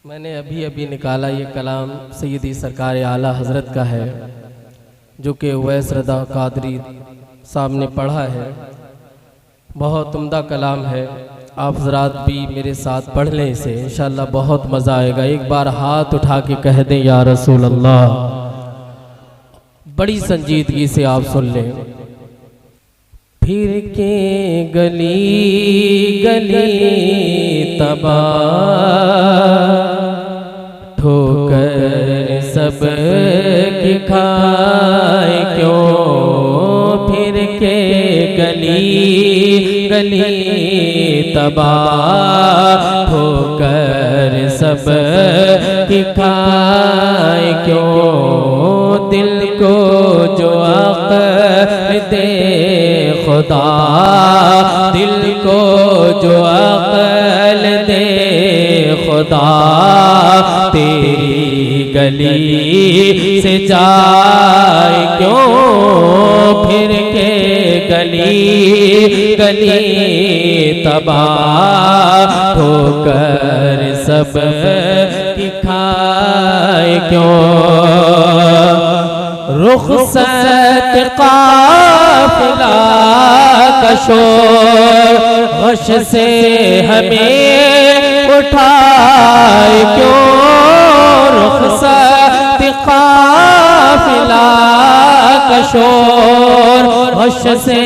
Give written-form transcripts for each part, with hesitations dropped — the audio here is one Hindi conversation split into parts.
मैंने अभी अभी निकाला ये कलाम सैयदी सरकार आला हज़रत का है, जो कि उवैस रज़ा कादरी साहब ने पढ़ा है। बहुत उम्दा कलाम है। आप हज़रात भी मेरे साथ पढ़ लें इसे, इंशाअल्लाह बहुत मज़ा आएगा। एक बार हाथ उठा के कह दें या रसूल अल्लाह। बड़ी संजीदगी से आप सुन लें। फिर के गली गली तबाह ठोकर सब की खाए क्यों, फिर के गली गली तबाह ठोकर सब की खाए क्यों, दिल को जो अक़ल दे खुदा, दिल को जो अक़ल दे खुदा, तेरी गली से जाए क्यों, फिर के गली गली तबाह ठोकर सब की खाए क्यों, रुख़सत काफ़िला का शोर गश से हमें उठाए क्यों, रुख़सत काफ़िला का शोर गश से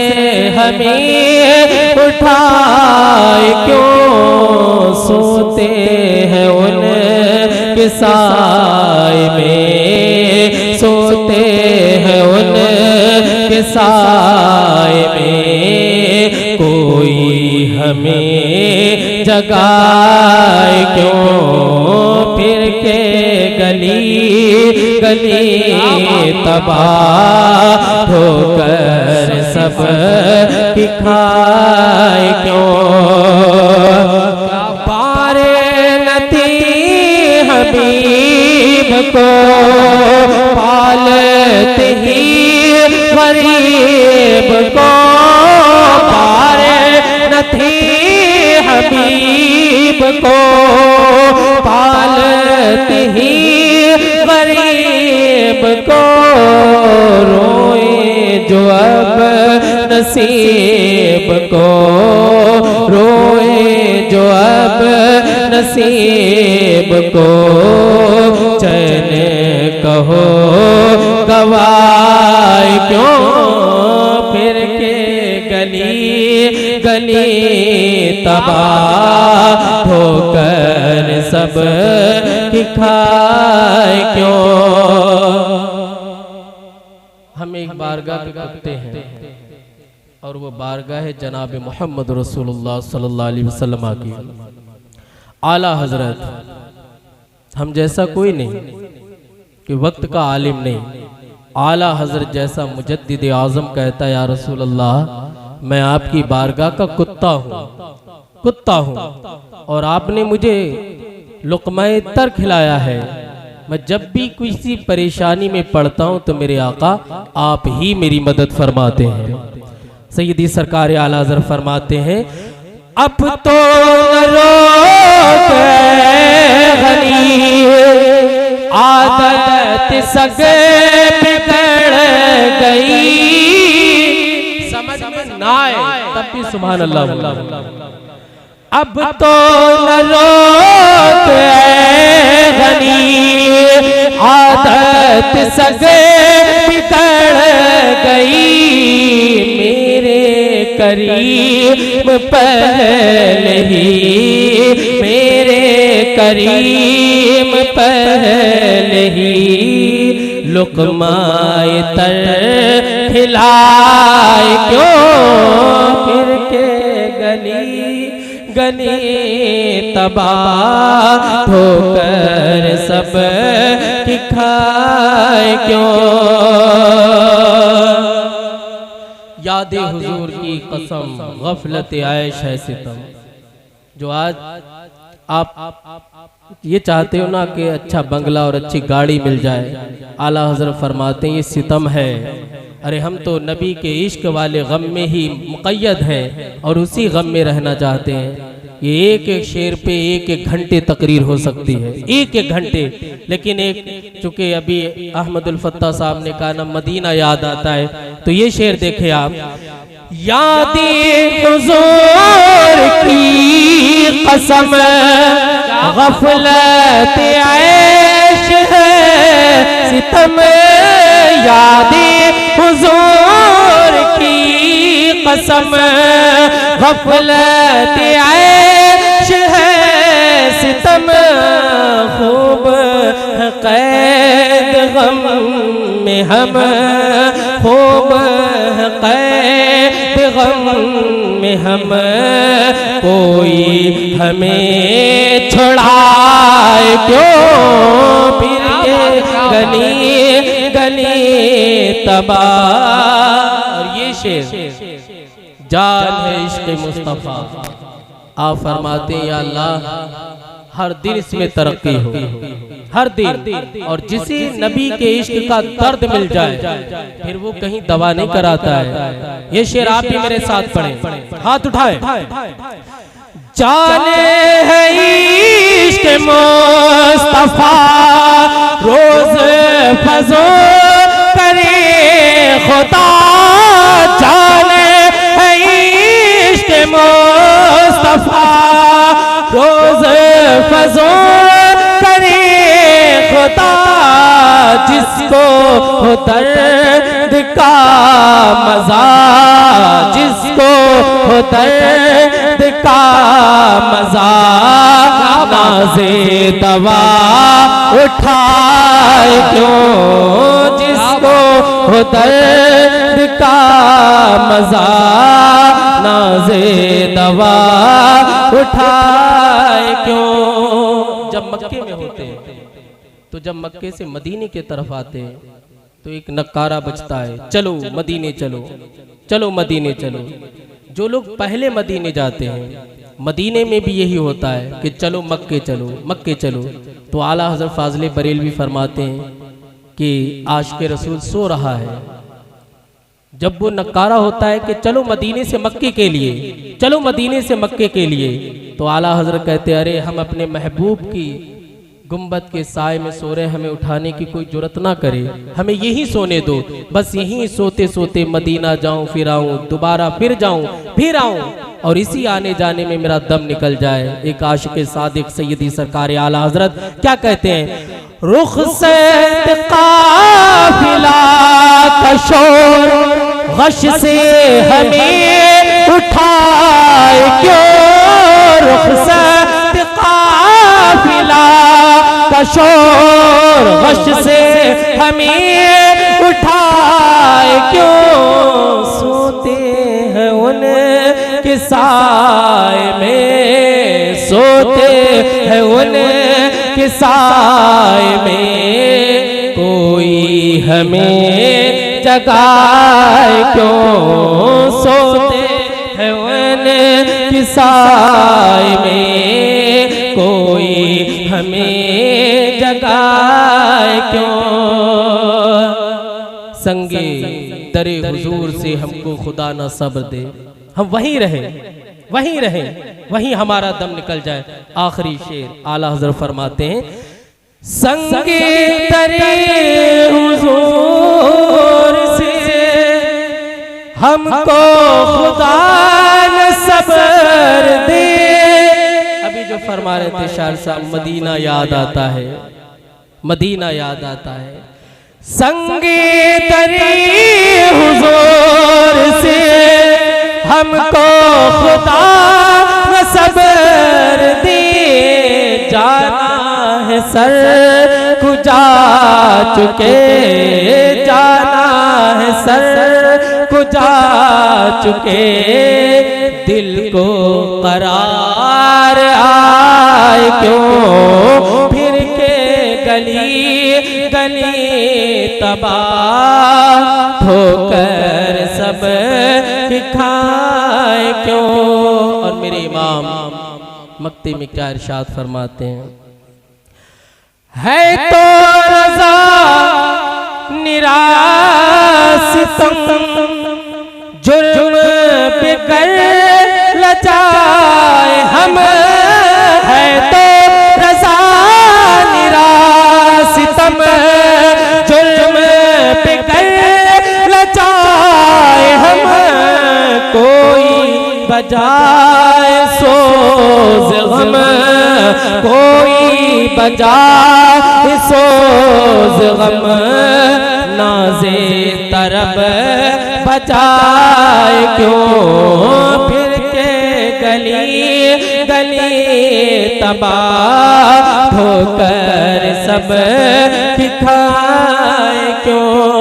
हमें उठाए क्यों, सोते हैं उनके साए में, सोते हैं उनके साए में, कोई हमें जगाए क्यों, फिर के गली गली तबाह ठोकर सब की खाए क्यों, पारे न थी हबीब को पालते ही गरीब को, पारे न थी हबीब को पालते ही गरीब को, रोए जो अब नसीब को, रोए जो अब नसीब को, चैन कहो गवाए क्यों, फिर के गली गली तबाह ठोकर सब की खाए क्यों। हम एक बारगाह पे पढ़ते हैं और वो बारगाह है जनाब मोहम्मद रसूलुल्लाह सल्लल्लाहु अलैहि वसल्लम की आला हजरत। हम जैसा कोई नहीं कि वक्त का आलिम नहीं, आला हजरत जैसा मुजद्दिद आज़म कहता है या रसूल अल्लाह मैं आपकी बारगाह का कुत्ता हूँ, कुत्ता हूँ, और आपने मुझे लुक़्मा-ए तर खिलाया है। मैं जब भी किसी परेशानी में पड़ता हूँ तो मेरे आका आप ही मेरी मदद फरमाते हैं। सैयदी सरकार आला हज़रत फरमाते हैं अब तो न रोके गनी आदत सगे बिगड़ गई, समझ में ना आए तब भी सुभान अल्लाह। अब तो न रोके गनी आदत सगे बिगड़ गई, मेरे करीम पहले ही, मेरे करीम पहले ही लुक़्मा-ए तर खिलाए क्यों, फिर के गली गली तबाह ठोकर सब की खाए क्यों, यादे हुजूर की कसम गफलत आयश है सितम। जो आज आप ये चाहते हो ना कि अच्छा बंगला और अच्छी गाड़ी मिल जाए, आला हज़रत फरमाते हैं ये सितम है। अरे हम तो नबी के इश्क वाले गम में ही मुक़य्यद हैं और उसी गम में रहना चाहते हैं। ये एक एक शेर पे एक एक घंटे तकरीर हो सकती है, एक एक घंटे। लेकिन एक चूंकि अभी अहमदुल फत्ता साहब ने कहा ना मदीना याद आता है, तो ये शेर देखे आप। यादी हुजूर की कसम गफलत ऐश है सितम, यादी हुजूर की कसम गफलत ऐश है सितम, खूब कैद गम में हम, खूब कैद गम में हम, कोई हमें छुड़ाए क्यों फिर के गली गली तबाह। और ये शेर जान है इश्क़ मुस्तफ़ा। आप फरमाते हैं या अल्लाह हर दिन इसमें तरक्की हो, हर दिन। और जिसे नबी के इश्क का दर्द मिल जाए फिर वो कहीं दवा नहीं कराता है। ये शेर आप भी मेरे साथ पढ़ें, हाथ उठाए। जाने है इश्क मुस्तफ़ा रोज फजो करे खुदा, जाने है इश्क मुस्तफ़ा रोज फजो करे खुदा, जिसको हो दर्द का मजा, जिसको हो दर्द का मजा, नाज़े दवा उठाए क्यों, जिसको हो दर्द का मजा, नाज़े दवा उठाए क्यों। जब मक्के में होते हैं तो जब मक्के से मदीने की तरफ आते हैं तो एक नक्कारा बजता है, चलो मदीने चलो, चलो मदीने चलो। जो लोग पहले मदीने जाते हैं मदीने में भी यही होता है कि चलो मक्के चलो, मक्के चलो। तो आला हज़रत फाज़िल बरेलवी फरमाते हैं कि आशिक़ रसूल सो रहा है, जब वो नक्कारा होता है कि चलो मदीने से मक्के के लिए, चलो मदीने से मक्के के लिए, तो आला हज़रत कहते हैं अरे हम अपने महबूब की गुंबद के साए में सो रहे, हमें उठाने की कोई जुरत ना करे, हमें यही सोने दो, बस यहीं सोते सोते मदीना जाऊं फिर आऊं, दोबारा फिर जाऊं फिर आऊं, और इसी आने जाने में मेरा दम निकल जाए। एक आशिक़ सादिक सैयदी सरकार आला हज़रत क्या कहते हैं, रुख से काफिला का शोर गश से हमें उठाए क्यों, रुख से काफिला का शोर गश से हमें उठाए क्यों, सोते हैं उनके साए में, सोते हैं उनके साए में, कोई हमें जगाए क्यों, सोते हैं उनके साए में, कोई हमें जगाए क्यों। संगे दरे हुजूर से हमको खुदा ना सब्र दे, हम वहीं रहें, वहीं रहें, वहीं हमारा दम निकल जाए। आखिरी शेर आला हज़रत फरमाते हैं, संगे दरे हुजूर से हमको खुदा न सब्र दे। अभी जो फरमा रहे थे शायर साहब, मदीना याद आता है, मदीना याद आता है। संगे दरे हुजूर से हमको खुदा न सब्र दे, जाना है सर कुजा चुके, जाना है सर कुजा चुके, दिल को करार आए क्यों, फिर के गली गली तबाह ठोकर सब खाए क्यों। और मेरे इमाम मक्ते में क्या इरशाद फरमाते हैं, है तो रज़ा निरासितम, जुर्म पे कर लजाए हम, बजाए सोज गम, कोई बजाए सोज गम, नाज़े तरब बजाए क्यों फिर के गली गली तबाह होकर सब दिखाए क्यों।